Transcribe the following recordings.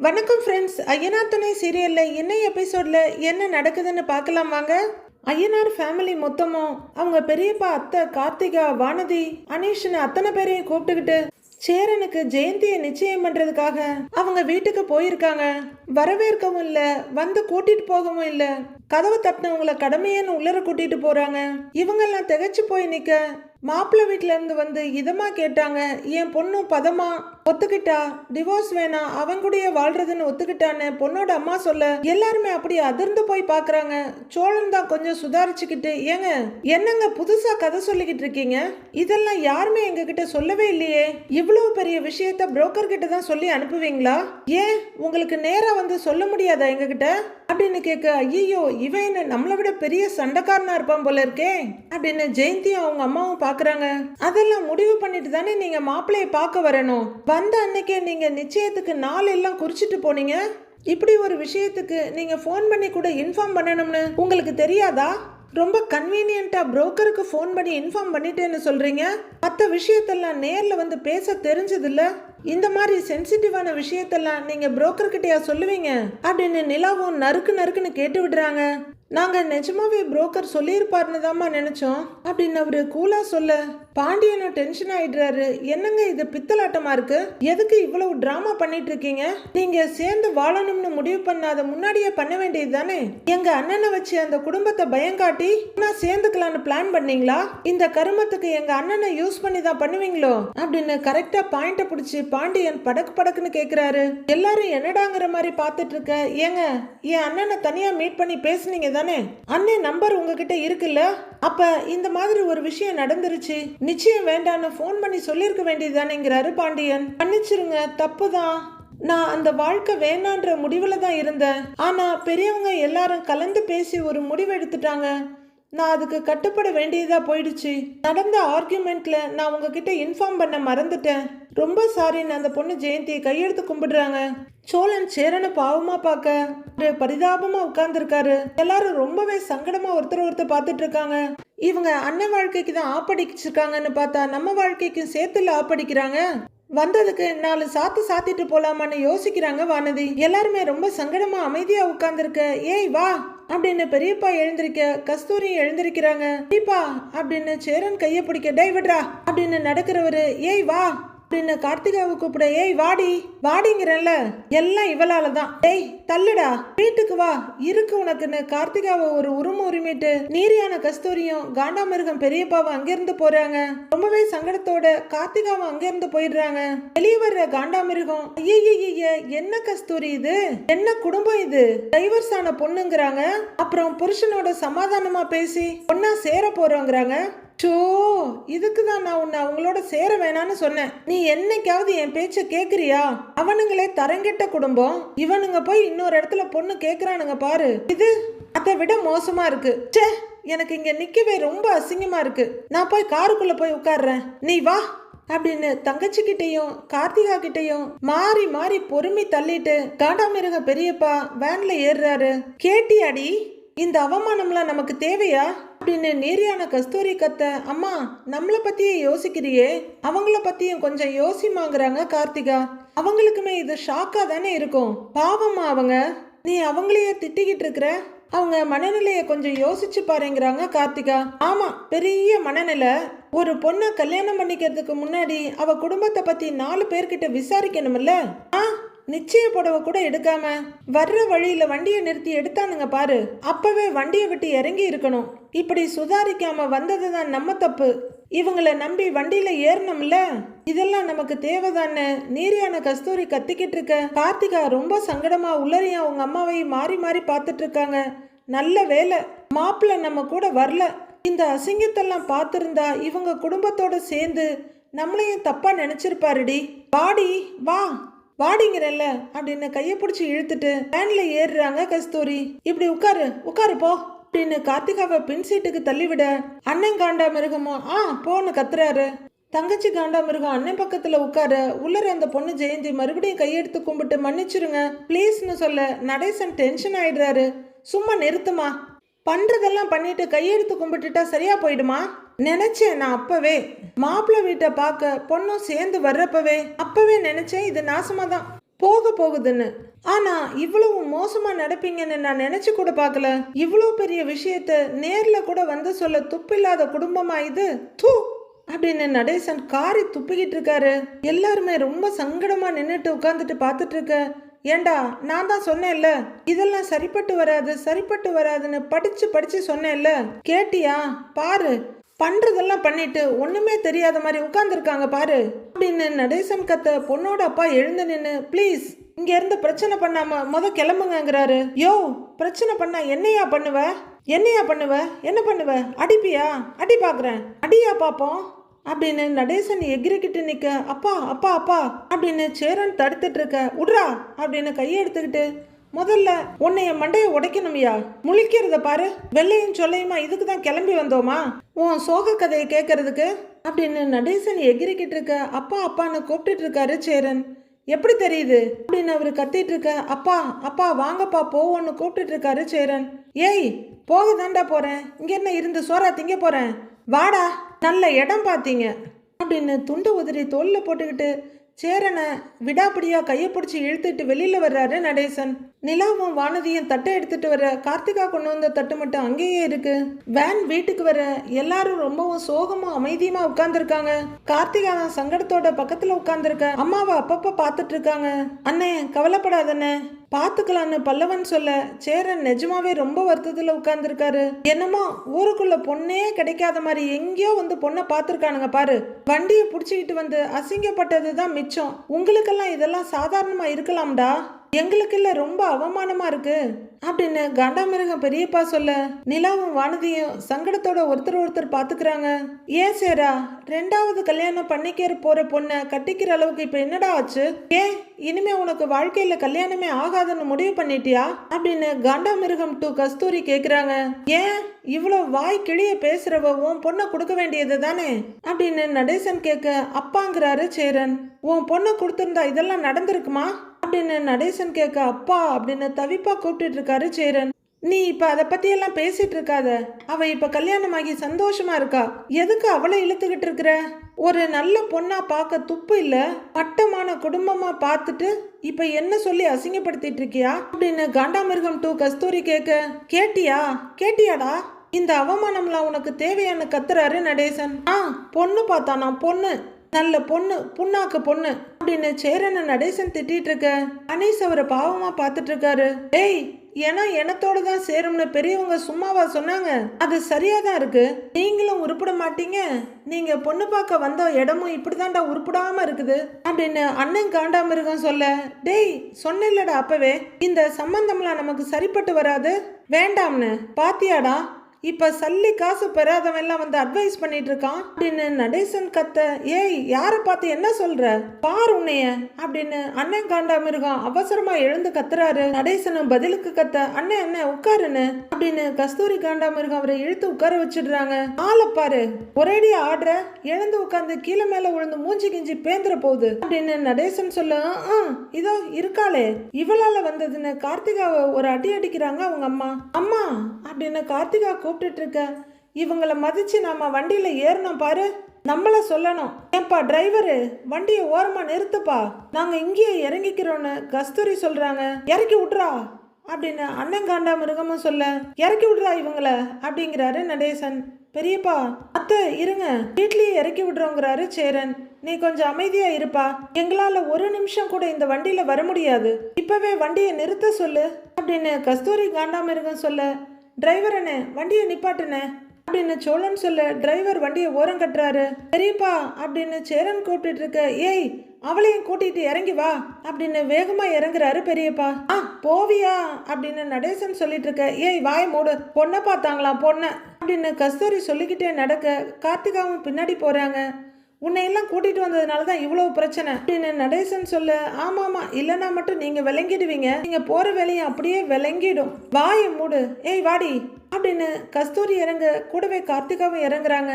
வணக்கம் ஃப்ரெண்ட்ஸ். ஐயனார் துணை சீரியலில் இன்னும் எபிசோடில் என்ன நடக்குதுன்னு பார்க்கலாம் வாங்க. ஐயனார் ஃபேமிலி மொத்தமும் அவங்க பெரியப்பா, அத்தை கார்த்திகா, வானதி, அனீஷ்னு அத்தனை பேரையும் கூப்பிட்டுக்கிட்டு சேரனுக்கு ஜெயந்தியை நிச்சயம் பண்றதுக்காக அவங்க வீட்டுக்கு போயிருக்காங்க. வரவேற்கவும் இல்ல, வந்து கூட்டிட்டு போகவும் இல்ல, கதவை தட்டினவங்கள கடமையன்னு உள்ளர கூட்டிட்டு போறாங்க. இவங்கெல்லாம் திகைச்சு போய் நிக்க மாப்பிள்ளை வீட்டுல இருந்து வந்து இதமா கேட்டாங்க. என் பொண்ணு பதமா ஒத்துக்கிட்டா, டிவோர்ஸ் வேணாம், அவன் கூடயே வாழ்றதுன்னு ஒத்துக்கிட்டான்னு பொண்ணோட அம்மா சொல்ல எல்லாருமே அப்படி அதிர்ந்து போய் பாக்குறாங்க. சோழன் தான் கொஞ்சம் சுதாரிச்சுக்கிட்டு, ஏங்க என்னங்க புதுசா கதை சொல்லிக்கிட்டு இருக்கீங்க, இதெல்லாம் யாருமே எங்க கிட்ட சொல்லவே இல்லையே, இவ்வளவு பெரிய விஷயத்த புரோக்கர் கிட்ட தான் சொல்லி அனுப்புவீங்களா, ஏன் உங்களுக்கு நேரா வந்து சொல்ல முடியாதா எங்க கிட்ட அப்படின்னு கேட்க, ஐயோ இவன் என்ன நம்மளை விட பெரிய சண்டைக்காரனா இருப்பான் போல இருக்கே அப்படின்னு ஜெயந்தியும் அவங்க அம்மாவும் பாக்குறாங்க. அதெல்லாம் முடிவு பண்ணிட்டு தானே நீங்க மாப்பிள்ளைய பார்க்க வரணும். வந்த அன்னைக்கே நீங்க நிச்சயத்துக்கு நாள் எல்லாம் குறிச்சிட்டு போனீங்க. இப்படி ஒரு விஷயத்துக்கு நீங்க போன் பண்ணி கூட இன்ஃபார்ம் பண்ணணும்னு உங்களுக்கு தெரியாதா? ரொம்ப கன்வீனியன்ட்டா புரோக்கருக்கு ஃபோன் பண்ணி இன்ஃபார்ம் பண்ணிட்டேன்னு சொல்றீங்க. மற்ற விஷயத்தெல்லாம் நேர்ல வந்து பேச தெரிஞ்சதில்ல. இந்த மாதிரி சென்சிட்டிவான விஷயத்தெல்லாம் நீங்க புரோக்கர் கிட்டயா சொல்லுவீங்க அப்படின்னு நிலாவும் நறுக்கு நறுக்குன்னு கேட்டு விடுறாங்க. நாங்க நிஜமாவே புரோக்கர் சொல்லியிருப்பாருன்னு தாம்மா நினைச்சோம் அப்படின்னு அவரு கூலா சொல்ல, பாண்டியனும் டென்ஷன் ஆயிடுறாரு. என்னங்க இது பித்தலாட்டமா இருக்கு, எதுக்கு இவ்வளவு டிராமா பண்ணிட்டு இருக்கீங்க, நீங்க சேர்ந்து வாழணும்னு முடிவு பண்ணாத முன்னாடியே பண்ண வேண்டியது தானே, எங்க அண்ணனை வச்சு அந்த குடும்பத்தை பயங்காட்டி நான் சேர்ந்துக்கலான்னு பிளான் பண்ணீங்களா, இந்த கருமத்துக்கு எங்க அண்ணனை யூஸ் பண்ணி தான் பண்ணுவீங்களோ அப்படின்னு கரெக்டா பாயிண்ட பிடிச்சி பாண்டியன் படக்கு படக்குன்னு கேக்குறாரு. எல்லாரும் என்னடாங்கிற மாதிரி பாத்துட்டு இருக்க, ஏங்க என் அண்ணனை தனியா மீட் பண்ணி பேசுனீங்க தானே, அண்ணன் நம்பர் உங்ககிட்ட இருக்குல்ல, அப்ப இந்த மாதிரி ஒரு விஷயம் நடந்துருச்சு, நிச்சயம் வேண்டான்னு போன் பண்ணி சொல்லிருக்க வேண்டியதுதானேங்கிறாரு பாண்டியன். மன்னிச்சிருங்க, தப்புதான், நான் அந்த வாழ்க்கை வேணான்ற முடிவுல தான் இருந்தேன். ஆனா பெரியவங்க எல்லாரும் கலந்து பேசி ஒரு முடிவு எடுத்துட்டாங்க, நான் அதுக்கு கட்டுப்பட வேண்டியதா போயிடுச்சு. நடந்த ஆர்கியூமெண்ட்ல நான் உங்ககிட்ட இன்ஃபார்ம் பண்ண மறந்துட்டேன், ரொம்ப சாரின்னு அந்த பொண்ணு ஜெயந்தியை கையெடுத்து கும்பிடுறாங்க. சோழன் சேரனை பாவமா பார்க்க பரிதாபமா உட்கார்ந்துருக்காரு. எல்லாரும் ரொம்பவே சங்கடமா ஒருத்தர் பார்த்துட்டு இருக்காங்க. இவங்க அண்ணன் வாழ்க்கைக்கு தான் ஆப்படிச்சிருக்காங்கன்னு பார்த்தா நம்ம வாழ்க்கைக்கு சேர்த்துல ஆப்படிக்கிறாங்க. வந்ததுக்கு 4 சாத்து சாத்திட்டு போலாமான்னு யோசிக்கிறாங்க வானதி. எல்லாருமே ரொம்ப சங்கடமா அமைதியா உட்கார்ந்துருக்க, ஏய் வா அப்படின்னு பெரியப்பா எழுந்திருக்க, கஸ்தூரி எழுந்திருக்கிறாங்க. பெரியப்பா அப்படின்னு சேரன் கையை பிடிக்க, டை விடுறா அப்படின்னு நடக்கிறவரு, ஏய் வா அப்படின்னு கார்த்திகாவை கூப்பிட, ஏய் வாடி வாடிங்கிறல்ல, எல்லாம் இவளாலதான், டேய் தள்ளுடா வீட்டுக்கு வா இருக்கு உனக்குன்னு கார்த்திகாவை ஒரு உரிமிட்டு நீரியான கஸ்தூரியும் காண்டாமிருகம் பெரியப்பாவும் அங்கிருந்து போறாங்க. ரொம்பவே சங்கடத்தோட கார்த்திகாவும் அங்கிருந்து போயிடுறாங்க. வெளியே வர்ற காண்டாமிருகம், ஐய என்ன கஸ்தூரி இது, என்ன குடும்பம் இது, டைவர்ஸ் ஆன பொண்ணுங்கிறாங்க, அப்புறம் புருஷனோட சமாதானமா பேசி பொண்ணா சேர போறோங்கிறாங்க. சோ இதுக்குதான் நான் உன்னை அவங்களோட சேர வேணான்னு சொன்னேன், நீ என்னைக்காவது என் பேச்ச கேக்குறியா, அவனுங்களே தரங்கெட்ட குடும்பம், இவனுங்க போய் இன்னொரு இடத்துல பொண்ணு கேக்குறானுங்க பாரு, இது அதை விட மோசமா இருக்கு. சே எனக்கு இங்க நிக்கவே ரொம்ப அசிங்கமா இருக்கு, நான் போய் காருக்குள்ள போய் உட்கார்றேன், நீ வா அப்படின்னு தங்கச்சி கிட்டையும் கார்த்திகா கிட்டையும் மாறி மாறி பொறுமி தள்ளிட்டு காண்டாமிருக பெரியப்பா வேன்ல ஏறுறாரு. கேட்டியாடி இந்த அவமானம்லாம் நமக்கு தேவையா அப்படின்னு நீரியான கஸ்தூரி கத்த, அம்மா நம்மளை பத்தியே யோசிக்கிறியே, அவங்கள பத்தியும் கொஞ்சம் யோசிமாங்கிறாங்க கார்த்திகா. அவங்களுக்குமே இது ஷாக்கா தானே இருக்கும், பாவமா அவங்க, நீ அவங்களையே திட்டிக்கிட்டு இருக்கிற, அவங்க மனநிலைய கொஞ்சம் யோசிச்சு பாருங்கிறாங்க கார்த்திகா. ஆமா பெரிய மனநிலை, ஒரு பொண்ணை கல்யாணம் பண்ணிக்கிறதுக்கு முன்னாடி அவ குடும்பத்தை பத்தி 4 பேர்கிட்ட விசாரிக்கணும்ல. நிச்சய புடவை கூட எடுக்காம வர்ற வழியில வண்டியை நிறுத்தி எடுத்தானுங்க பாரு, அப்பவே வண்டியை விட்டு இறங்கி இருக்கணும். இப்படி சுதாரிக்காம வந்ததுதான் நம்ம தப்பு, இவங்களை நம்பி வண்டியில ஏறணும்ல, இதெல்லாம் நமக்கு தேவைதான்னு நீரியான கஸ்தூரி கத்திக்கிட்டு இருக்க கார்த்திகா ரொம்ப சங்கடமா உள்ளரையும் அவங்க அம்மாவை மாறி மாறி பார்த்துட்டு இருக்காங்க. நல்ல வேலை மாப்பிள்ளை நம்ம கூட வரல, இந்த அசிங்கத்தெல்லாம் பார்த்திருந்தா இவங்க குடும்பத்தோட சேர்ந்து நம்மளையும் தப்பா நினைச்சிருப்பாருடி, வாடி வா வாடிங்கிறல்ல அப்படின்னு கையை பிடிச்சி இழுத்துட்டு வேன்ல ஏறுறாங்க கஸ்தூரி. இப்படி உட்காரு உட்காரு போ அப்படின்னு கார்த்திகாவை பின் சீட்டுக்கு தள்ளிவிட, அண்ணன் காண்டாமிருகமோ போன்னு கத்துறாரு. தங்கச்சி காண்டாமிருகம் அண்ணன் பக்கத்துல உட்கார, உள்ளர அந்த பொண்ணு ஜெயந்தி மறுபடியும் கையெடுத்து கும்பிட்டு மன்னிச்சிருங்க ப்ளீஸ்னு சொல்ல நடேசன் டென்ஷன் ஆயிடுறாரு. சும்மா நிறுத்துமா, பண்றதெல்லாம் பண்ணிட்டு கையெடுத்து கும்பிட்டுட்டா சரியா போயிடுமா, நினைச்சேன் நான் அப்பவே மாப்பிள்ளை வீட்டை பார்க்க பொண்ணும் சேர்ந்து வர்றப்பவே அப்பவே நினைச்சேன் இது நாசமா தான். போக போகுதுன்னு. ஆனா இவ்வளவு மோசமா நடப்பீங்கன்னு நான் நினைச்சு கூட பார்க்கல. இவ்வளவு பெரிய விஷயத்த நேர்ல கூட வந்து சொல்ல துப்பில்லாத குடும்பமா இது? தூ அப்படின்னு நடேசன் காரி துப்பிக்கிட்டு இருக்காரு. எல்லாருமே ரொம்ப சங்கடமா நின்றுட்டு உட்காந்துட்டு பார்த்துட்டு இருக்க. ஏண்டா நான் தான் சொன்னேன்ல இதெல்லாம் சரிப்பட்டு வராதுன்னு படிச்சு சொன்னேன்ல, கேட்டியா? பாரு பண்றதெல்லாம் பண்ணிட்டு ஒண்ணுமே தெரியாத மாதிரி உட்கார்ந்துருக்காங்க பாரு அப்படின்னு நடேசன் கத்த. பொண்ணோட அப்பா எழுந்து நின்று, ப்ளீஸ் இங்க இருந்து பிரச்சனை பண்ணாம கிளம்புங்கிறாரு. யோ, பிரச்சனை பண்ணா என்னையா பண்ணுவ? என்ன பண்ணுவ? அடிப்பியா? அடி பாக்குறேன், அடியா பாப்போம் அப்படின்னு நடேசன் எகிரிக்கிட்டு நிக்க. அப்பா அப்பா அப்பா அப்படின்னு சேரன் தடுத்துட்டு இருக்க. உட்ரா அப்படின்னு கையை எடுத்துக்கிட்டு, முதல்ல உன்னைய மண்டைய உடைக்கணும்யா, முழிக்கிறத பாரு, வெள்ளையும் சொல்லையுமா இதுக்கு தான் கிளம்பி வந்தோமா உன் சோக கதையை கேட்கறதுக்கு அப்படின்னு நடேசன் எகிரிக்கிட்டு இருக்க. அப்பா அப்பான்னு கூப்பிட்டுட்டு இருக்காரு சேரன். எப்படி தெரியுது அப்படின்னு அவரு கத்திட்டு இருக்க. அப்பா அப்பா வாங்கப்பா போவோன்னு கூப்பிட்டுட்டு இருக்காரு சேரன். ஏய், போக தாண்டா போறேன், இங்க என்ன இருந்து சோறா திங்க போறேன், வாடா, நல்ல இடம் பார்த்தீங்க அப்படின்னு துண்டை உதிரி தோல்ல போட்டுக்கிட்டு சேரனை விடாப்பிடியா கையை பிடிச்சி இழுத்துட்டு வெளியில வர்றாரு நடேசன். நிலாவும் வானதியும் தட்டை எடுத்துட்டு வர. கார்த்திகா கொண்டு வந்த தட்டு மட்டும் அங்கேயே இருக்கு. வேன் வீட்டுக்கு வர எல்லாரும் ரொம்பவும் சோகமும் அமைதியுமா உட்கார்ந்துருக்காங்க. கார்த்திகா சங்கடத்தோட பக்கத்துல உட்கார்ந்துருக்க. அம்மாவை அப்பப்ப பார்த்துட்டு இருக்காங்க. அண்ணே கவலைப்படாதண்ணே, பார்த்துக்கலான்னு பல்லவன் சொல்ல சேரன் நிஜமாவே ரொம்ப வருத்தத்துல உட்கார்ந்துருக்காரு. என்னமோ ஊருக்குள்ள பொண்ணே கிடைக்காத மாதிரி எங்கேயோ வந்து பொண்ணை பார்த்துருக்கானுங்க பாரு. வண்டியை பிடிச்சிக்கிட்டு வந்து அசிங்கப்பட்டது தான் மிச்சம். உங்களுக்கெல்லாம் இதெல்லாம் சாதாரணமா இருக்கலாம்டா, எங்களுக்கு இல்ல ரொம்ப அவமானமா இருக்கு அப்படின்னு காண்டாமிருகம் பெரியப்பா சொல்ல நிலாவும் வானதியும் சங்கடத்தோட ஒருத்தர் பார்த்துக்கிறாங்க. ஏன் சேரா, ரெண்டாவது கல்யாணம் பண்ணிக்கிற போற பொண்ணை கட்டிக்கிற அளவுக்கு இப்ப என்னடா ஆச்சு? ஏன் இனிமே உனக்கு வாழ்க்கையில கல்யாணமே ஆகாதுன்னு முடிவு பண்ணிட்டியா அப்படின்னு காண்டாமிருகம் டு கஸ்தூரி கேக்குறாங்க. ஏன் இவ்வளோ வாய் கிளிய பேசுறவ உன் பொண்ணை கொடுக்க வேண்டியது தானே அப்படின்னு நடேசன் கேட்க. அப்பாங்கிறாரு சேரன். உன் பொண்ணை கொடுத்திருந்தா இதெல்லாம் நடந்திருக்குமா அப்படின்னு நடேசன் கேட்க. அப்பா அப்படின்னு தவிப்பா கூப்பிட்டு இருக்காரு சேரன். நீ இப்ப அதை பத்தி எல்லாம் பேசிட்டு இருக்காத, அவ இப்ப கல்யாணமாகி சந்தோஷமா இருக்கா, எதுக்கு அவளை இழுத்துக்கிட்டு இருக்கிற? ஒரு நல்ல பொண்ணா பார்க்க துப்பு இல்ல, பட்டமான குடும்பமா பார்த்துட்டு இப்ப என்ன சொல்லி அசிங்கப்படுத்திட்டு இருக்கியா அப்படின்னு காண்டாமிருகம் டு கஸ்தூரி கேட்க. கேட்டியாடா, இந்த அவமானம்லாம் உனக்கு தேவையான கத்துறாரு நடேசன். பொண்ணு பார்த்தானா, பொண்ணு நல்ல பொண்ணு, புண்ணாக்கு பொண்ணு அப்படின்னு சேரனை நடேசன் திட்டிட்டு இருக்க. அனீஸ் அவரை பாவமா பார்த்துட்டு இருக்காரு. ஏய், ஏன்னா எனத்தோட தான் சேரும்னு பெரியவங்க சும்மாவா சொன்னாங்க? அது சரியா தான் இருக்கு, நீங்களும் உருப்பிட மாட்டீங்க, நீங்க பொண்ணு பார்க்க வந்த இடமும் இப்படிதான்டா உருப்பிடாம இருக்குது அப்படின்னு அண்ணன் காண்டாமிருகம் சொல்ல. டேய், சொன்னேன்லடா அப்பவே இந்த சம்பந்தம்லாம் நமக்கு சரிப்பட்டு வராது, வேண்டாம்னு, பாத்தியாடா இப்ப சல்லி காசு பெறாதவன் எல்லாம் வந்து அட்வைஸ் பண்ணிட்டு இருக்கான் அப்படின்னு நடேசன் கத்த. ஏய், யாரை பார்த்து என்ன சொல்ற, பார் உன்னைய அப்படின்னு அண்ணன் காண்டாமிருகம் அவசரமா எழுந்து கத்துறாரு. நடேசனும் பதிலுக்கு கத்த. அண்ணன் உட்காருன்னு அப்படின்னு கஸ்தூரி காண்டாமிருகம் அவரை இழுத்து உட்கார வச்சிடுறாங்க. ஆளை பாரு, ஒரேடி ஆடுற, எழுந்து உட்காந்து கீழே மேல விழுந்து மூஞ்சி கிஞ்சி பேந்துற போகுது அப்படின்னு நடேசன் சொல்ல. இதோ இருக்காளே, இவளால வந்ததுன்னு கார்த்திகாவை ஒரு அடி அடிக்கிறாங்க அவங்க அம்மா. அம்மா அப்படின்னு கார்த்திகா கூப்பிட்டு இருக்க. இவங்களை மதிச்சு நாம வண்டியில ஏறணும் பாரு, நம்மள சொல்லணும். ஏன்பா டிரைவரு, வண்டியை ஓரமா நிறுத்துப்பா, நாங்க இங்கேயே இறங்கிக்கிறோன்னு கஸ்தூரி சொல்றாங்க. இறக்கி விட்றா அப்படின்னு அண்ணன் காண்டாமிருகமும் சொல்ல. இறக்கி விட்றா இவங்கள அப்படிங்கிறாரு நடேசன். பெரியப்பா, அத்தை இருங்க, வீட்லயே இறக்கி விடுறோங்கிறாரு சேரன். நீ கொஞ்சம் அமைதியா இருப்பா, எங்களால ஒரு நிமிஷம் கூட இந்த வண்டியில வர முடியாது, இப்பவே வண்டியை நிறுத்த சொல்லு அப்படின்னு கஸ்தூரி காண்டாமிருகம் சொல்ல. டிரைவர் அண்ணே, வண்டியை நிப்பாட்டுனே அப்படின்னு சோழன் சொல்ல டிரைவர் வண்டியை ஓரம் கட்டுறாரு. பெரியப்பா அப்படின்னு சேரன் கூப்பிட்டு இருக்க. ஏய், அவளையும் கூட்டிட்டு இறங்கி வா அப்படின்னு வேகமா இறங்குறாரு பெரியப்பா. போவியா அப்படின்னு நடேசன் சொல்லிட்டு இருக்க. ஏய், வாய மூடு, பொண்ணை பார்த்தாங்களாம் பொண்ணை அப்படின்னு கஸ்தூரி சொல்லிக்கிட்டே நடக்க கார்த்திகாவும் பின்னாடி போறாங்க. உன்னையெல்லாம் கூட்டிட்டு வந்ததுனால தான் இவ்வளவு பிரச்சனை அப்படின்னு நடேசன் சொல்ல. ஆமாமா, இல்லைன்னா மட்டும் நீங்க விளங்கிடுவீங்க, நீங்க போற வேலையும் அப்படியே விளங்கிடும், வாய மூடு, ஏய் வாடி அப்படின்னு கஸ்தூரி இறங்க, கூடவே கார்த்திகாவும் இறங்குறாங்க.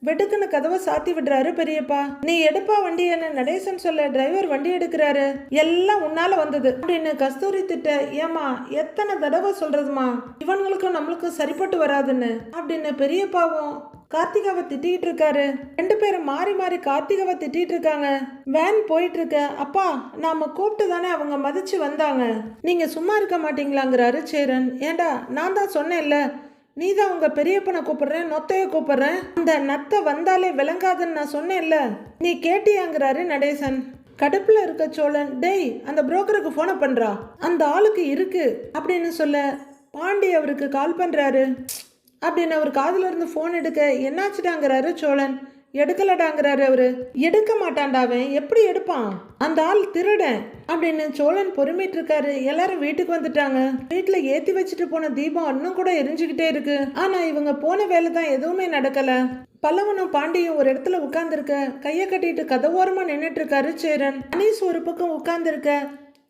வெடுக்குன்னு கதவை சாத்தி விடுறாரு பெரியப்பா. நீ எடுப்பா வண்டியன்னு நடேசன் சொல்ல டிரைவர் வண்டி எடுக்கிறாரு. எல்லாம் உன்னால வந்தது அப்படின்னு கஸ்தூரி திட்ட. ஏமா, எத்தனை தடவை சொல்றதுமா, இவனுங்களுக்கும் நம்மளுக்கும் சரிப்பட்டு வராதுன்னு அப்படின்னு பெரியப்பாவும் கார்த்திகாவை திட்டிட்டு இருக்காரு. 2 பேரும் மாறி மாறி கார்த்திகாவை திட்டிட்டு இருக்காங்க. வேன் போயிட்டு இருக்க. அப்பா, நாம கூப்பிட்டு தானே அவங்க மதிச்சு வந்தாங்க, நீங்க சும்மா இருக்க மாட்டீங்களாங்கிறாரு சேரன். ஏண்டா, நான் தான் சொன்னேன்ல, நீ தான் உங்க பெரியப்பனை கூப்பிடுறேன், நொத்தைய கூப்பிடுறேன், அந்த நத்தை வந்தாலே விளங்காதுன்னு நான் சொன்னேன்ல, நீ கேட்டியாங்கிறாரு நடேசன். கடுப்புல இருக்க சோழன், டேய் அந்த புரோக்கருக்கு போனை பண்றா, அந்த ஆளுக்கு இருக்கு அப்படின்னு சொல்ல பாண்டி அவருக்கு கால் பண்றாரு. அப்படின்னு அவர் காதுல இருந்து போன் எடுக்க என்னாச்சுடாங்கிறாரு சோழன். எடுக்கலடாங்கிறாரு அவரு. எடுக்க மாட்டான்டாவன், எப்படி எடுப்பான், அந்த ஆள் திருடன் அப்படின்னு சோழன் பொறுமிட்டு இருக்காரு. எல்லாரும் வீட்டுக்கு வந்துட்டாங்க. வீட்டுல ஏத்தி வச்சுட்டு போன தீபம் இன்னும் கூட எரிஞ்சுக்கிட்டே இருக்கு. ஆனா இவங்க போன வேலை தான் எதுவுமே நடக்கல. பல்லவனும் பாண்டியும் ஒரு இடத்துல உட்கார்ந்துருக்க, கைய கட்டிட்டு கதவோரமா நின்னுட்டு இருக்காரு சேரன். அனீஸ் ஒரு பக்கம் உட்கார்ந்துருக்க,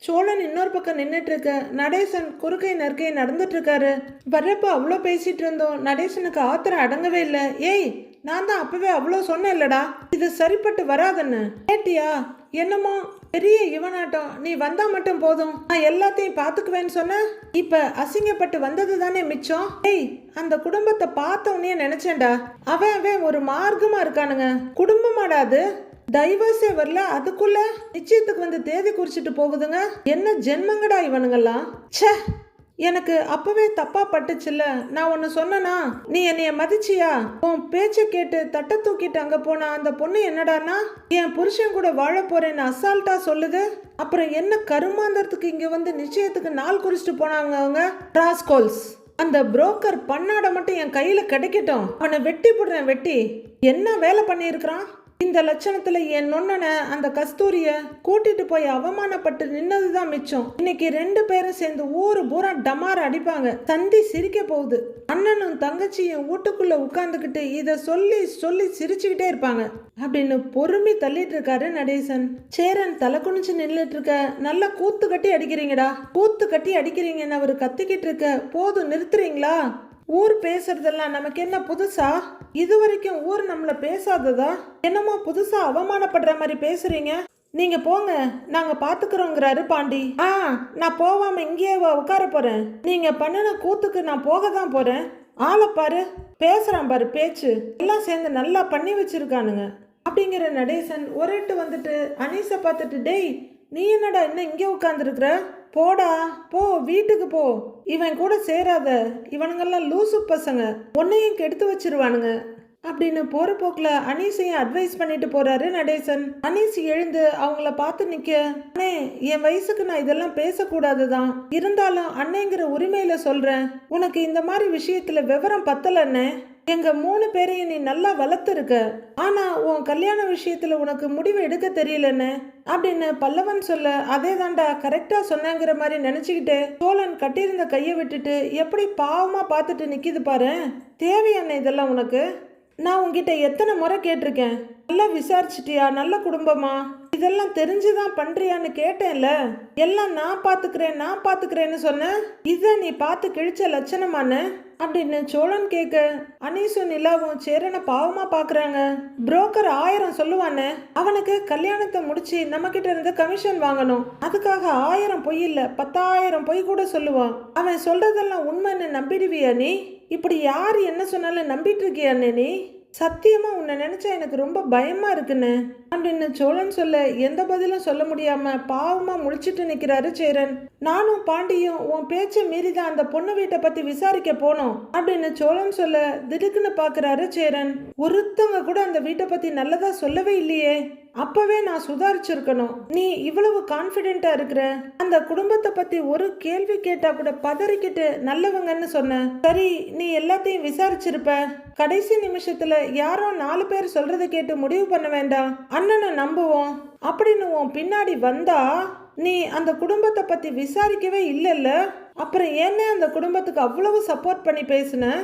சோழன் இன்னொரு பக்கம் நின்னுட்டு இருக்க, நடேசன் குறுக்கை நற்கை நடந்துட்டு இருக்காரு. வர்றப்ப அவ்வளோ பேசிட்டு இருந்தோம். நடேசனுக்கு ஆத்திரம் அடங்கவே இல்லை. ஏய், நான் தான் அப்பவே அவ்வளோ சொன்னேன் இல்லடா, இது சரிப்பட்டு வராதுன்னு, கேட்டியா? என்னமோ பெரிய இவனாட்டம், நீ வந்தா மட்டும் போதும், நான் எல்லாத்தையும் பாத்துக்குவேன்னு சொன்ன, இப்ப அசிங்கப்பட்டு வந்தது தானே மிச்சம். ஏய், அந்த குடும்பத்தை பார்த்த உடனே நினைச்சேன்டா, அவன் ஒரு மார்க்கமா இருக்கானுங்க. குடும்பமாடாது, டைவர்ஸே வரல, அதுக்குள்ள நிச்சயத்துக்கு வந்து தேதி குறிச்சிட்டு போகுதுங்க. என்ன ஜென்மங்கடா இவனுங்கெல்லாம். ச்சே, எனக்கு அப்பவே தப்பா பட்டுச்சுல்ல. நான் ஒன்னு சொன்னனா, நீ என்னைய மதிச்சியா? உன் பேச்ச கேட்டு தட்டை தூக்கிட்டு அங்க போனா அந்த பொண்ணு என்னடானா, என் புருஷன் கூட வாழ போறேன்னு அசால்ட்டா சொல்லுது. அப்புறம் என்ன கருமாந்தரத்துக்கு இங்க வந்து நிச்சயத்துக்கு நாள் குறிச்சிட்டு போனாங்க அவங்க ராஸ்கோல்ஸ். அந்த புரோக்கர் பண்ணாட மட்டும் என் கையில கிடைக்கட்டும், அவனை வெட்டி போடுறேன், வெட்டி. என்ன வேலை பண்ணியிருக்கிறான் இந்த லட்சணத்துல? என் நொண்ணனை அந்த கஸ்தூரிய கூட்டிட்டு போய் அவமானப்பட்டு நின்னதுதான் மிச்சம். இன்னைக்கு 2 பேரும் சேர்ந்து ஊரு பூரா டமார அடிப்பாங்க. தந்தி சிரிக்க போகுது. அண்ணனும் தங்கச்சியும் வீட்டுக்குள்ள உட்கார்ந்துக்கிட்டு இத சொல்லி சொல்லி சிரிச்சுக்கிட்டே இருப்பாங்க அப்படின்னு பொறுமை தள்ளிட்டு இருக்காரு நடேசன். சேரன் தலை குனிஞ்சு நின்றுட்டு இருக்க, நல்லா கூத்து கட்டி அடிக்கிறீங்கடா, கூத்து கட்டி அடிக்கிறீங்கன்னு அவரு கத்திக்கிட்டு இருக்க, போதும் நிறுத்துறீங்களா? ஊர் பேசுறதெல்லாம் நமக்கு என்ன புதுசா? இது வரைக்கும் ஊர் நம்மள பேசாததா? என்னமோ புதுசா அவமானப்படுற மாதிரி பேசுறீங்க. நீங்க போங்க, நாங்க பாத்துக்கிறோங்கிறாரு பாண்டி. நான் போவாம இங்கேயே உட்கார போறேன். நீங்க பண்ணின கூத்துக்கு நான் போக தான் போறேன். ஆளை பாரு, பேசுறான் பாரு பேச்சு, எல்லாம் சேர்ந்து நல்லா பண்ணி வச்சிருக்கானுங்க அப்படிங்கிற நடேசன் ஒரேட்டு வந்துட்டு அனீஸை பார்த்துட்டு, டேய் நீ என்னடா இன்னும் இங்கே உட்காந்துருக்குற, போடா போ, வீட்டுக்கு போ, இவன் கூட சேராத, இவனுங்கெல்லாம் லூசு பசங்க, உன்னையும் கெடுத்து வச்சிருவானுங்க அப்படின்னு போற போக்குல அனீஸையும் அட்வைஸ் பண்ணிட்டு போறாரு நடேசன். அனீஸ் எழுந்து அவங்கள பார்த்து நிக்க, அண்ணே என் வயசுக்கு நான் இதெல்லாம் பேசக்கூடாதுதான், இருந்தாலும் அண்ணேங்கிற உரிமையில சொல்றேன், உனக்கு இந்த மாதிரி விஷயத்துல விவரம் பத்தலண்ணே, எங்க 3 பேரையும் நீ நல்லா வளர்த்துருக்க, ஆனா உன் கல்யாண விஷயத்துல உனக்கு முடிவு எடுக்க தெரியலன்னு அப்படின்னு பல்லவன் சொல்ல, அதே தாண்டா கரெக்டா சொன்னாங்கிற மாதிரி நினைச்சுக்கிட்டு சோழன் கட்டியிருந்த கையை விட்டுட்டு எப்படி பாவமா பார்த்துட்டு நிக்கிது பாரு. தேவையான இதெல்லாம் உனக்கு? நான் உங்ககிட்ட எத்தனை முறை கேட்டிருக்கேன், நல்லா விசாரிச்சிட்டியா, நல்ல குடும்பமா, இதெல்லாம் தெரிஞ்சுதான் பண்றியான்னு கேட்டேன்ல, எல்லாம் நான் பாத்துக்கிறேன்னு சொன்ன, இத நீ பார்த்து கிழிச்ச லட்சணமானு அப்படின்னு சோழன் கேட்க, அனீசும் நிலாவும் சேரனை பாவமா பாக்குறாங்க. புரோக்கர் 1000 சொல்லுவானே, அவனுக்கு கல்யாணத்தை முடிச்சு நம்ம கிட்ட இருந்து கமிஷன் வாங்கணும், அதுக்காக 1000 பொய் இல்ல 10,000 பொய் கூட சொல்லுவான். அவன் சொல்றதெல்லாம் உண்மைன்னு நம்பிடுவியா நீ? இப்படி யார் என்ன சொன்னாலும் நம்பிட்டு இருக்கியா நீ? சத்தியமா உன்னை நினைச்சா எனக்கு ரொம்ப பயமா இருக்குன்னு அப்படின்னு சோழன் சொல்ல, எந்த பதிலும் சொல்ல முடியாம பாவமா முழிச்சிட்டு நிக்கிறாரு சேரன். நானும் பாண்டியும் உன் பேச்சை மீறிதான் அந்த பொண்ணு வீட்டை பத்தி விசாரிக்க போனோம் அப்படின்னு சோழன் சொல்ல, திடுக்குன்னு பாக்குறாரு சேரன். ஒருத்தவங்க கூட அந்த வீட்டை பத்தி நல்லதா சொல்லவே இல்லையே, அப்பவே நான் சுதாரிச்சிருக்கணும். நீ இவ்வளவு கான்பிடென்டா இருக்கிற, அந்த குடும்பத்தை பத்தி ஒரு கேள்வி கேட்டா கூட பதறிக்கிட்டு நல்லவங்கன்னு சொன்ன, சரி நீ எல்லாத்தையும் விசாரிச்சிருப்ப, கடைசி நிமிஷத்துல யாரோ 4 பேர் சொல்றதை கேட்டு முடிவு பண்ண வேண்டாம், அண்ணனை நம்புவோம் அப்படின்னு உன் பின்னாடி வந்தா, நீ அந்த குடும்பத்தை பத்தி விசாரிக்கவே இல்லைல்ல, அப்புறம் ஏன்னே அந்த குடும்பத்துக்கு அவ்வளவு சப்போர்ட் பண்ணி பேசுன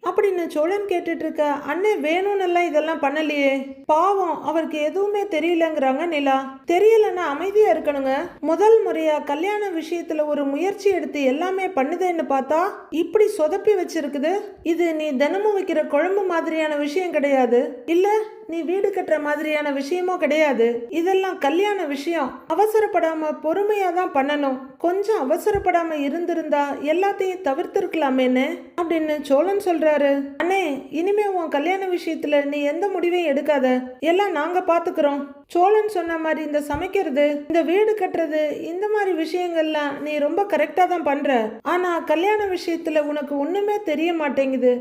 அப்படின்னு சோழன் கேட்டுட்டு இருக்க, அண்ணே வேணும்னு இதெல்லாம் பண்ணலையே, பாவம் அவருக்கு எதுவுமே தெரியலங்கிறாங்க நிலா. தெரியலன்னா அமைதியா இருக்கணுங்க, முதல் முறையா கல்யாண விஷயத்துல ஒரு முயற்சி எடுத்து எல்லாமே பண்ணுதேன்னு பார்த்தா இப்படி சொதப்பி வச்சிருக்குது. இது நீ தினமும் வைக்கிற குழம்பு மாதிரியான விஷயம் கிடையாது இல்ல, நீ வீடு கட்டுற மாதிரியான விஷயமும் கிடையாது. இதெல்லாம் கல்யாண விஷயம். அவசரப்படாம பொறுமையா தான் பண்ணணும். கொஞ்சம் அவசரப்படாம இருந்திருந்தா எல்லாத்தையும் தவிர்த்திருக்கலாமேன்னு அப்படின்னு சோழன் சொல்றாரு. அண்ணே, இனிமே உன் கல்யாண விஷயத்துல நீ எந்த முடிவையும் எடுக்காத, எல்லாம் நாங்க பாத்துக்கிறோம். சோழன் சொன்ன மாதிரி இந்த சமைக்கிறது, இந்த வீடு கட்டுறது, இந்த மாதிரி விஷயங்கள்லாம் நீ ரொம்ப கரெக்டா தான் பண்ற. ஆனா கல்யாண விஷயத்துல உனக்கு ஒண்ணுமே தெரிய மாட்டேங்குது.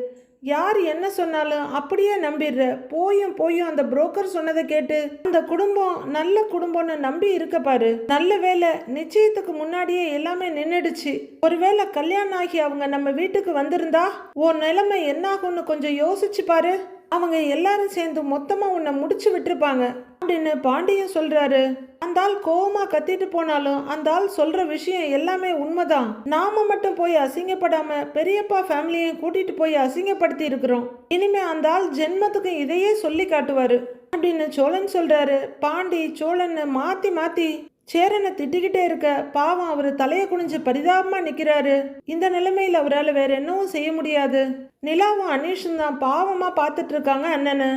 யார் என்ன சொன்னாலும் அப்படியே நம்பிடுற. போயும் அந்த புரோக்கர் சொன்னதை கேட்டு அந்த குடும்பம் நல்ல குடும்பம்னு நம்பி இருக்க பாரு. நல்ல வேலை, நிச்சயத்துக்கு முன்னாடியே எல்லாமே நின்னுடுச்சு. ஒருவேளை கல்யாணம் ஆகி அவங்க நம்ம வீட்டுக்கு வந்திருந்தா உன் நிலைமை என்னாகும்னு கொஞ்சம் யோசிச்சு பாரு. அவங்க எல்லாரும் சேர்ந்து மொத்தமா உன்னை முடிச்சு விட்டுருப்பாங்க அப்படின்னு பாண்டியன் சொல்றாரு. அந்த ஆள் கோவமா கத்திட்டு போனாலும் அந்த ஆள் சொல்ற விஷயம் எல்லாமே உண்மைதான். நாம மட்டும் போய் அசிங்கப்படாம பெரியப்பா ஃபேமிலியையும் கூட்டிட்டு போய் அசிங்கப்படுத்தி இருக்கிறோம். இனிமே அந்த ஆள் ஜென்மத்துக்கு இதையே சொல்லி காட்டுவாரு அப்படின்னு சோழன் சொல்றாரு. பாண்டி சோழன் மாத்தி மாத்தி சேரனை திட்டிக்கிட்டே இருக்க பாவம் அவரு தலையை குனிஞ்சு பரிதாபமா நிக்கிறாரு. இந்த நிலைமையில அவரால் வேற என்னவும் செய்ய முடியாது. நிலாவும் அனீஷும் தான் பாவமா பார்த்துட்டு இருக்காங்க அண்ணனு.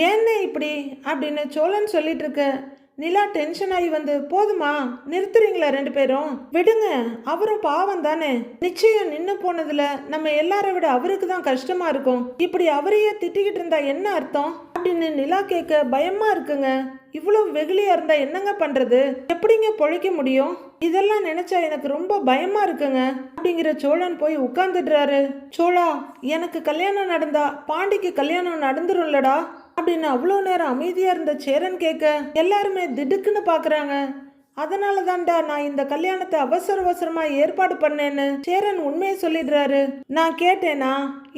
ஏன்னு இப்படி அப்படின்னு சோழன் சொல்லிட்டு இருக்க நிலா டென்ஷன் ஆகி வந்து, போதுமா, நிறுத்துறீங்களா ரெண்டு பேரும், விடுங்க, அவரும் பாவம் தானே. நிச்சயம் நின்னு போனதுல நம்ம எல்லாரை விட அவருக்கு தான் கஷ்டமா இருக்கும். இப்படி அவரையே திட்டிக்கிட்டு இருந்தா என்ன அர்த்தம் அப்படின்னு நிலா கேட்க பயமா இருக்குங்க. இவ்வளவு வெகுளியா இருந்தா என்னங்க பண்றது, எப்படிங்க பொழைக்க முடியும், இதெல்லாம் நினைச்சா எனக்கு ரொம்ப பயமா இருக்குங்க அப்படிங்கிற சோழன் போய் உட்கார்ந்துடுறாரு. சோழா, எனக்கு கல்யாணம் நடந்தா பாண்டிக்கு கல்யாணம் நடந்துரும்லடா அப்படின்னு அவ்வளோ நேரம் அமைதியா இருந்த சேரன் கேட்க எல்லாருமே திடுக்குன்னு பாக்குறாங்க. அதனால தான்டா நான் இந்த கல்யாணத்தை அவசரமா ஏற்பாடு பண்ணேன்னு சேரன் உண்மையை சொல்லிடுறாரு. நான் கேட்டேனா,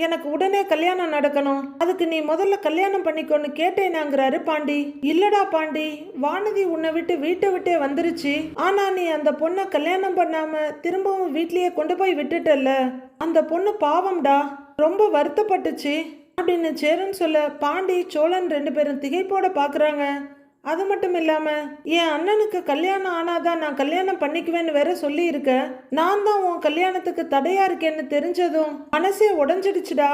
எனக்கு உடனே கல்யாணம் நடக்கணும், அதுக்கு நீ முதல்ல கல்யாணம் பண்ணிக்கோன்னு கேட்டேனாங்கிறாரு பாண்டி. இல்லடா பாண்டி, வானதி உன்னை விட்டு வீட்டை விட்டே வந்துருச்சு. ஆனா நீ அந்த பொண்ணை கல்யாணம் பண்ணாம திரும்பவும் வீட்லயே கொண்டு போய் விட்டுட்டல்ல, அந்த பொண்ணு பாவம்டா, ரொம்ப வருத்தப்பட்டுச்சு அப்படின்னு சேரன் சொல்ல பாண்டி சோழன் ரெண்டு பேரும் திகைப்போட பாக்குறாங்க. அது மட்டும் இல்லாம என் அண்ணனுக்கு கல்யாணம் ஆனாதான் நான் கல்யாணம் பண்ணிக்குவேன்னு வேற சொல்லி இருக்க. நான் தான் உன் கல்யாணத்துக்கு தடையா இருக்கேன்னு தெரிஞ்சதும் மனசே உடஞ்சிடுச்சுடா.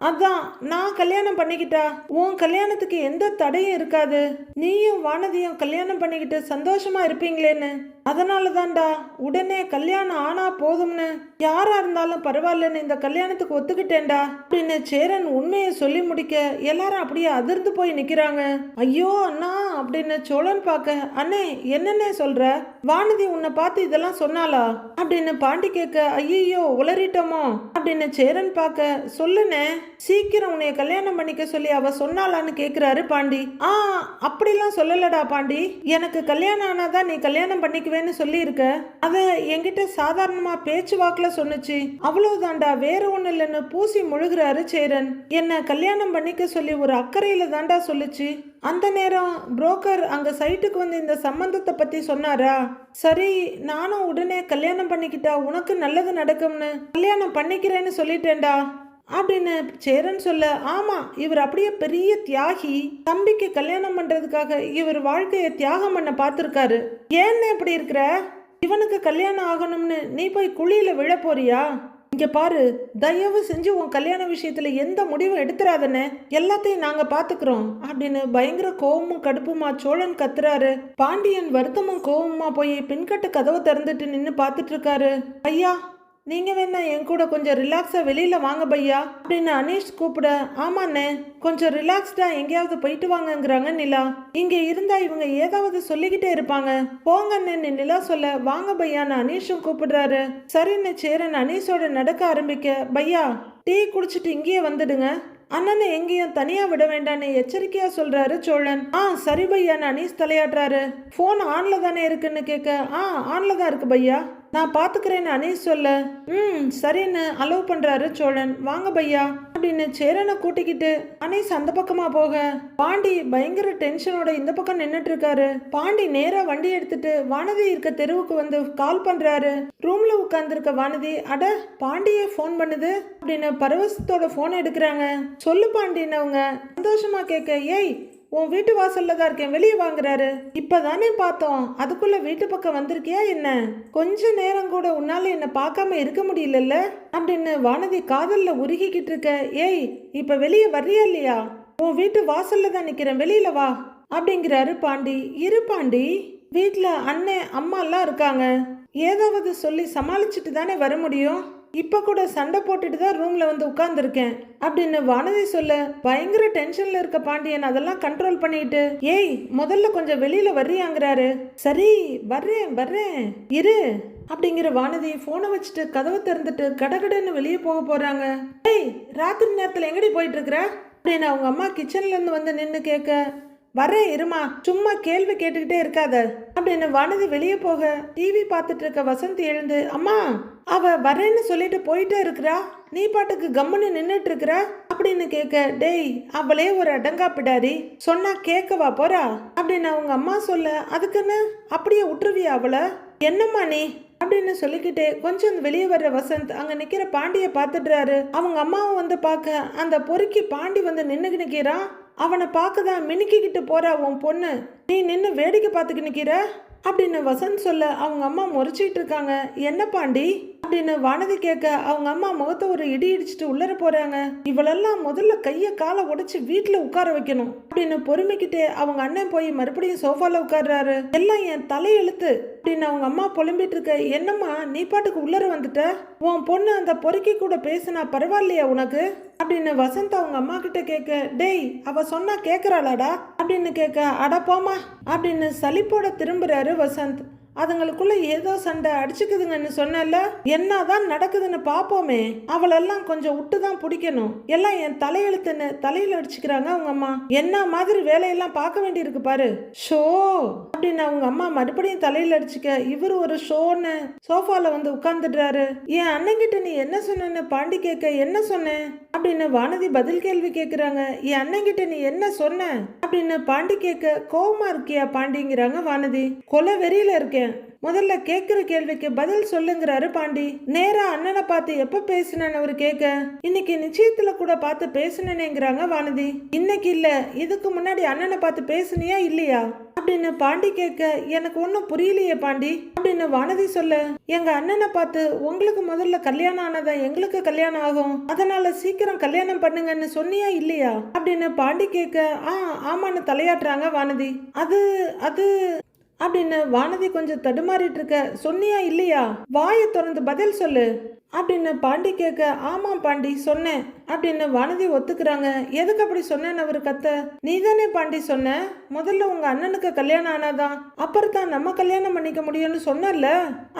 அதான் நான் கல்யாணம் பண்ணிக்கிட்டா உன் கல்யாணத்துக்கு எந்த தடையும் இருக்காது, நீயும் வானதியும் கல்யாணம் பண்ணிக்கிட்டு சந்தோஷமா இருப்பீங்களேன்னு. அதனால தான்டா உடனே கல்யாணம் ஆனா போதும்னு, யாரா இருந்தாலும் பரவாயில்லன்னு இந்த கல்யாணத்துக்கு ஒத்துக்கிட்டேன்டா அப்படின்னு சேரன் உண்மையை சொல்லி முடிக்க எல்லாரும் அப்படியே அதிர்ந்து போய் நிக்கிறாங்க. ஐயோ அண்ணா அப்படின்னு சோழன் பார்க்க, அண்ணே என்னன்னே சொல்ற, வானதி உன்னை பார்த்து இதெல்லாம் சொன்னாளா அப்படின்னு பாண்டி கேட்க, ஐயோ உளறிட்டோமோ அப்படின்னு சேரன் பார்க்க, சொல்லுனே சீக்கிரம் உன்னைய கல்யாணம் பண்ணிக்க சொல்லி அவ சொன்னாளான்னு கேக்குறாரு பாண்டி. அப்படிலாம் சொல்லலடா பாண்டி, எனக்கு கல்யாணம் ஆனாதான் நீ கல்யாணம் பண்ணிக்குவேன்னு சொல்லி இருக்க, அத என்கிட்ட சாதாரணமா பேச்சு வாக்குல சொன்னுச்சு, அவ்வளவுதான்டா, வேற ஒண்ணு இல்லைன்னு பூசி முழுகிறாரு சேரன். என்ன கல்யாணம் பண்ணிக்க சொல்லி ஒரு அக்கறையில தாண்டா சொல்லுச்சு. அந்த நேரம் புரோக்கர் அங்க சைட்டுக்கு வந்து இந்த சம்பந்தத்தை பத்தி சொன்னாரா, சரி நானும் உடனே கல்யாணம் பண்ணிக்கிட்டா உனக்கு நல்லது நடக்கும்னு கல்யாணம் பண்ணிக்கிறேன்னு சொல்லிட்டேன்டா அப்படின்னு சேரன் சொல்ல, ஆமா இவர் அப்படியே பெரிய தியாகி, தம்பிக்கு கல்யாணம் பண்றதுக்காக இவர் வாழ்க்கையை தியாகம் பண்ண பார்த்திருக்காரு. ஏன்னு இப்படி இருக்கிற, இவனுக்கு கல்யாணம் ஆகணும்னு நீ போய் குழியில விழ போறியா, இங்க பாரு, தயவு செஞ்சு உன் கல்யாண விஷயத்துல எந்த முடிவும் எடுத்துறாதன்னு, எல்லாத்தையும் நாங்க பாத்துக்கிறோம் அப்படின்னு பயங்கர கோவமும் கடுப்புமா சோழன் கத்துறாரு. பாண்டியன் வருத்தமும் கோவமா போய் பின்கட்டு கதவை திறந்துட்டு நின்னு பாத்துட்டு இருக்காரு. ஐயா நீங்க வேணா என் கூட கொஞ்சம் ரிலாக்ஸா வெளியில வாங்க பையா அப்படின்னு அனீஷ் கூப்பிட, ஆமாண்ணே கொஞ்சம் ரிலாக்ஸ்டா எங்கேயாவது போயிட்டு வாங்கங்கிறாங்க நிலா. இங்க இருந்தா இவங்க ஏதாவது சொல்லிக்கிட்டே இருப்பாங்க, போங்கன்னு நிலா சொல்ல, வாங்க பையான்னு அனீஷும் கூப்பிடுறாரு. சரின்னு சேரன் அனீஷோட நடக்க ஆரம்பிக்க, பையா டீ குடிச்சிட்டு இங்கேயே வந்துடுங்க, அண்ணனை எங்கேயும் தனியா விட வேண்டான்னு எச்சரிக்கையா சொல்றாரு சோழன். சரி பையான்னு அனீஷ் தலையாடுறாரு. போன் ஆன்ல தானே இருக்குன்னு கேட்க, ஆன்ல தான் இருக்கு பையா, நான் பாத்துக்கிறேன்னு அனீஷ் சொல்ல, சரின்னு அலோவ் பண்றாரு சோழன். வாங்க பையா அப்படின்னு சேரனை கூட்டிக்கிட்டு அனீஷ் அந்த பக்கமா போக, பாண்டி பயங்கர டென்ஷனோட இந்த பக்கம் நின்னுட்டு இருக்காரு. பாண்டி நேரா வண்டி எடுத்துட்டு வானதி இருக்க தெருவுக்கு வந்து கால் பண்றாரு. ரூம்ல உட்கார்ந்து இருக்க வானதி, அட பாண்டியே போன் பண்ணுது அப்படின்னு பரவசத்தோட போன் எடுக்கிறாங்க. சொல்லு பாண்டின்னு அவங்க சந்தோஷமா கேட்க, ஏய் உன் வீட்டு வாசல்ல தான் இருக்கேன், வெளியே வாங்குறாரு. இப்பதானே பார்த்தோம், அதுக்குள்ள வீட்டு பக்கம் வந்திருக்கியா என்ன, கொஞ்ச நேரம் கூட உன்னால என்ன பார்க்காம இருக்க முடியலல்ல அப்படின்னு வானதி காதல்ல உருகிக்கிட்டு இருக்க. ஏய் இப்ப வெளியே வர்றியா இல்லையா, உன் வீட்டு வாசல்ல தான் நிக்கிறேன், வெளியில வா அப்படிங்கிறாரு பாண்டி. இரு பாண்டி, வீட்டுல அண்ணன் அம்மா எல்லாம் இருக்காங்க, ஏதாவது சொல்லி சமாளிச்சுட்டு தானே வர முடியும். இப்ப கூட சண்டை போட்டுட்டு தான் ரூம்ல வந்து உட்கார்ந்துருக்கேன் அப்படின்னு வானதி சொல்ல பயங்கர டென்ஷன்ல இருக்க பாண்டியன் அதெல்லாம் கண்ட்ரோல் பண்ணிட்டு, ஏய் முதல்ல கொஞ்சம் வெளியில வர்றியாங்கிறாரு. சரி வர்றேன் வர்றேன் இரு அப்படிங்கிற வானதி போனை வச்சுட்டு கதவை திறந்துட்டு கடகடன்னு வெளியே போக போறாங்க. ஏய் ராத்திரி நேரத்துல எங்கடி போயிட்டு இருக்கிற அப்படின்னு அவங்க அம்மா கிச்சன்ல இருந்து வந்து நின்று கேட்க, வரேன் இருமா, சும்மா கேள்வி கேட்டுக்கிட்டே இருக்காத அப்படின்னு வானதி வெளியே போக டிவி பார்த்துட்டு இருக்க வசந்த் எழுந்து, அம்மா அவ வரேன்னு சொல்லிட்டு போயிட்டே இருக்கிறா, நீ பாட்டுக்கு கம்முன்னு நின்றுட்டு இருக்கிற அப்படின்னு கேட்க, டேய் அவளே ஒரு அடங்கா பிடாரி, சொன்னா கேட்கவா போறா அப்படின்னு அவங்க அம்மா சொல்ல, அதுக்குன்னு அப்படியே விட்டுருவியா அவளை, என்னம்மா நீ அப்படின்னு சொல்லிக்கிட்டே கொஞ்சம் வெளியே வர்ற வசந்த் அங்க நிக்கிற பாண்டிய பாத்துடுறாரு. அவங்க அம்மாவும் வந்து பார்க்க அந்த பொறுக்கி பாண்டி வந்து நின்னுக்கு நிக்கிறான். அவனை பார்க்கதான் மினுக்கிக்கிட்டு போறா உன் பொண்ணு, நீ நின்று வேடிக்கை பார்த்துக்கு நிக்கிற அப்படின்னு வசந்த் சொல்ல அவங்க அம்மா முறைச்சிட்டு இருக்காங்க. என்ன பாண்டி அப்படின்னு வானதி கேட்க அவங்க அம்மா முகத்தை ஒரு இடி இடிச்சுட்டு உள்ளர போறாங்க. இவளெல்லாம் முதல்ல கைய காலை உடைச்சு வீட்டுல உட்கார வைக்கணும் அப்படின்னு பொறுமைக்கிட்டே அவங்க அண்ணன் போய் மறுபடியும் சோஃபால உட்கார்றாரு. எல்லாம் என் தலையெழுத்து அப்படின்னு அவங்க அம்மா புலம்பிட்டு இருக்க, என்னம்மா நீ பாட்டுக்கு உள்ளர வந்துட்ட, உன் பொண்ணு அந்த பொறுக்கி கூட பேசினா பரவாயில்லையா உனக்கு அப்படின்னு வசந்த் அவங்க அம்மா கிட்ட கேட்க, டேய் அவ சொன்னா கேக்குறாளாடா அப்படின்னு கேட்க, அட போமா அப்படின்னு சலிப்போட திரும்புறாரு வசந்த். அதுங்களுக்குள்ள ஏதோ சண்டை அடிச்சுக்குதுங்கன்னு சொன்னல, என்னதான் நடக்குதுன்னு பாப்போமே, அவளெல்லாம் கொஞ்சம் விட்டு தான் பிடிக்கணும், எல்லாம் என் தலையெழுத்துன்னு தலையில அடிச்சுக்கிறாங்க அவங்க அம்மா, என்ன மாதிரி வேலையெல்லாம் பார்க்க வேண்டி இருக்கு பாரு ஷோ அப்படின்னு அவங்க அம்மா மறுபடியும் தலையில அடிச்சுக்க இவர் ஒரு ஷோன்னு சோஃபால வந்து உட்கார்ந்துடுறாரு. என் அண்ணன்கிட்ட நீ என்ன சொன்னு பாண்டி கேட்க, என்ன சொன்னேன் அப்படின்னு வானதி பதில் கேள்வி கேட்கிறாங்க. என் அண்ணன்கிட்ட நீ என்ன சொன்ன அப்படின்னு பாண்டி கேட்க, கோவமா இருக்கியா பாண்டிங்கிறாங்க வானதி. கொலை வெறியில இருக்கேன், முதல்ல கேட்கிற கேள்விக்கு பதில் சொல்லுங்கிறாரு பாண்டி. நேரா அண்ணனை பார்த்து எப்ப பேசினேன்னு அவரு கேட்க, இன்னைக்கு நிச்சயத்துல கூட பார்த்து பேசினேங்கிறாங்க வானதி. இன்னைக்கு இல்ல, இதுக்கு முன்னாடி அண்ணனை பார்த்து பேசுனியா இல்லையா அப்படின்னு பாண்டி கேட்க, எனக்கு ஒன்னும் புரியலையே பாண்டி அப்படின்னு வானதி சொல்ல, எங்க அண்ணனை பார்த்து உங்களுக்கு முதல்ல கல்யாணம் ஆனதா எங்களுக்கு கல்யாணம் ஆகும், அதனால சீக்கிரம் கல்யாணம் பண்ணுங்கன்னு சொன்னியா இல்லையா அப்படின்னு பாண்டி கேட்க, ஆமான்னு தலையாட்டுறாங்க வானதி. அது அது அப்படின்னு வானதி கொஞ்சம் தடுமாறிட்டு இருக்க, சொன்னியா இல்லையா, வாயை திறந்து பதில் சொல்லு அப்படின்னு பாண்டி கேட்க, ஆமாம் பாண்டி சொன்னேன் அப்படின்னு வானதி ஒத்துக்கிறாங்க. எதுக்கு அப்படி சொன்னேன்னு அவரு கத்த, நீ தானே பாண்டி சொன்ன முதல்ல உங்க அண்ணனுக்கு கல்யாணம் ஆனாதான் அப்புறம் தான் நம்ம கல்யாணம் பண்ணிக்க முடியும்னு சொன்னல,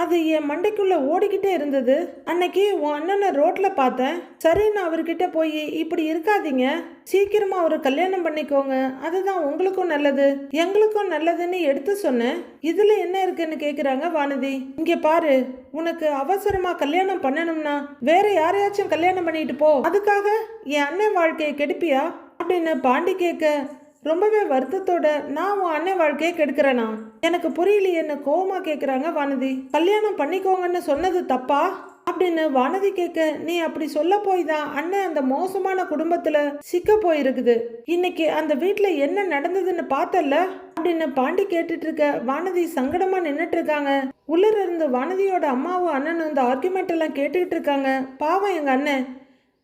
அது என் மண்டைக்குள்ள ஓடிக்கிட்டே இருந்தது. அன்னைக்கு உன் அண்ணனை ரோட்ல பார்த்தேன், சரின்னு அவர்கிட்ட போய் இப்படி இருக்காதீங்க, சீக்கிரமா அவரு கல்யாணம் பண்ணிக்கோங்க, அதுதான் உங்களுக்கும் நல்லது எங்களுக்கும் நல்லதுன்னு எடுத்து சொன்னேன், இதுல என்ன இருக்குன்னு கேக்குறாங்க வானதி. இங்க பாரு, உனக்கு அவசரமா கல்யாணம் பண்ணணும்னா வேற யாரையாச்சும் கல்யாணம் பண்ணிட்டு போ, அதுக்காக என் அண்ணன் வாழ்க்கையை கெடுப்பியா அப்படின்னு பாண்டி கேட்க, ரொம்பவே வருத்தத்தோட, நான் உன் அண்ணன் வாழ்க்கையை கெடுக்கிறேனா எனக்கு புரியலையேன்னு கோவமா கேக்குறாங்க வானதி. கல்யாணம் பண்ணிக்கோங்கன்னு சொன்னது தப்பா அப்படின்னு வானதி கேட்க, நீ அப்படி சொல்ல போய் தான் அண்ணன் அந்த மோசமான குடும்பத்துல சிக்க போயிருக்குது, இன்னைக்கு அந்த வீட்டுல என்ன நடந்ததுன்னு பார்த்தல அப்படின்னு பாண்டி கேட்டுட்டு இருக்க வானதி சங்கடமா நின்னுட்டு இருக்காங்க. உள்ளர இருந்து வானதியோட அம்மாவும் அண்ணனும் இந்த ஆர்குமெண்ட் எல்லாம் கேட்டுக்கிட்டு இருக்காங்க. பாவம் எங்க அண்ணன்,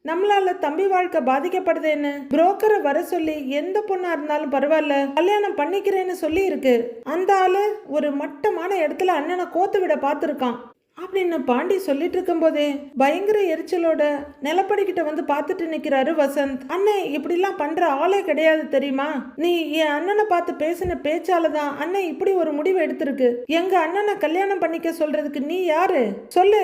நம்மளால தம்பி வாழ்க்கை பாதிக்கப்படுதுன்னு புரோக்கரை வர சொல்லி எந்த பொண்ணா இருந்தாலும் பரவாயில்ல கல்யாணம் பண்ணிக்கிறேன்னு சொல்லி இருக்கு, அந்த ஆளு ஒரு மட்டமான இடத்துல அண்ணனை கோத்து விட பார்த்துருக்கான் அப்படின்னு பாண்டி சொல்லிட்டு இருக்கும் போதே பயங்கர எரிச்சலோட நிலப்படிக்கிட்ட வந்து பார்த்துட்டு நிக்கிறாரு வசந்த். அண்ணன் இப்படிலாம் பண்ற ஆளே கிடையாது தெரியுமா, நீ என் அண்ணனை பார்த்து பேசின பேச்சாலதான் அண்ணன் இப்படி ஒரு முடிவு எடுத்திருக்கு, எங்க அண்ணனை கல்யாணம் பண்ணிக்க சொல்றதுக்கு நீ யாரு சொல்லு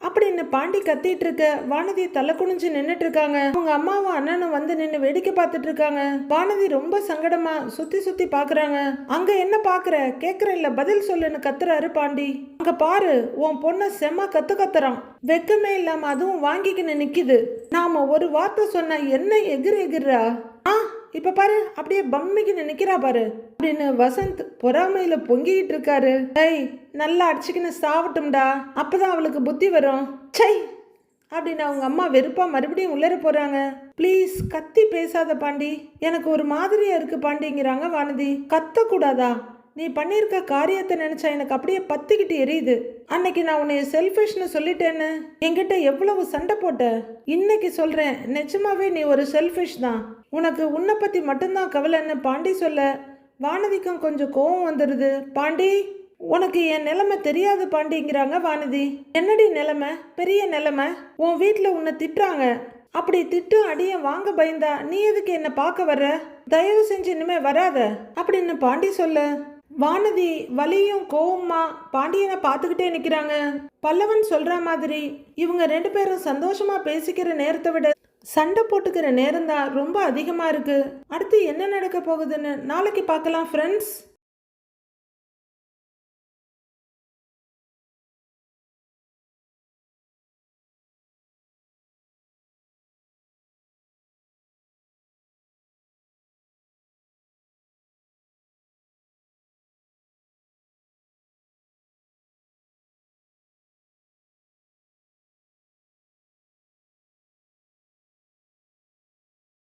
அப்படின்னு பாண்டி கத்திட்டு இருக்க வானதி தலை குனிஞ்சு நின்னுட்டு இருக்காங்க. அவங்க அம்மாவும் அண்ணனும் வந்து நின்று வேடிக்கை பார்த்துட்டு இருக்காங்க. வானதி ரொம்ப சங்கடமா சுத்தி சுத்தி பாக்குறாங்க. அங்க என்ன பாக்குற, கேக்குற இல்ல பதில் சொல்லுன்னு கத்துறாரு பாண்டி. அங்க பாரு, உன் பொண்ண செம்ம கத்துறான், வெக்கமே இல்லாம அதுவும் வாங்கிக்கின்னு நிக்குது, நாம ஒரு வார்த்தை சொன்னா என்ன எகிர்றா, இப்ப பாரு அப்படியே பம்மிக்கு நிக்கிறா பாரு அப்படின்னு வசந்த் பொறாமையில பொங்கிட்டு இருக்காரு. டேய் நல்லா அடிச்சுக்கின்னு சாவட்டும்டா, அப்பதான் அவளுக்கு புத்தி வரும், சை அப்படின்னு அவங்க அம்மா வெறுப்பா மறுபடியும் உள்ளர போறாங்க. ப்ளீஸ் கத்தி பேசாத பாண்டி, எனக்கு ஒரு மாதிரியா இருக்கு பாண்டிங்கிறாங்க வானதி. கத்த கூடாதா, நீ பண்ணியிருக்க காரியத்தை நினைச்சா எனக்கு அப்படியே பத்திக்கிட்டு எரியுது. அன்னைக்கு நான் உன்னைய செல்ஃபிஷ்னு சொல்லிட்டேன்னு என்கிட்ட எவ்வளவு சண்டை போட்ட. இன்னைக்கு சொல்றேன், நிஜமாவே நீ ஒரு செல்ஃபிஷ் தான். உனக்கு உன்னை பத்தி மட்டும்தான் கவலைன்னு பாண்டி சொல்ல வானதிக்கும் கொஞ்சம் கோவம் வந்துடுது. பாண்டி, உனக்கு என் நிலைமை தெரியாது பாண்டிங்கிறாங்க வானதி. என்னடி நிலைமை? பெரிய நிலைமை. உன் வீட்டில் உன்னை திட்டுறாங்க. அப்படி திட்டு அடிய வாங்க பயந்தா நீ எதுக்கு என்ன பார்க்க வர்ற? தயவு செஞ்சு இனிமே வராத அப்படின்னு பாண்டி சொல்ல வானதி வலியும் கோவமா பாண்டியனை பார்த்துக்கிட்டே நிற்கிறாங்க. பல்லவன் சொல்ற மாதிரி இவங்க 2 பேரும் சந்தோஷமா பேசிக்கிற நேரத்தை விட சண்டை போட்டுக்கிற நேரம் தான் ரொம்ப அதிகமா இருக்கு. அடுத்து என்ன நடக்க போகுதுன்னு நாளைக்கு பார்க்கலாம் ஃப்ரெண்ட்ஸ்.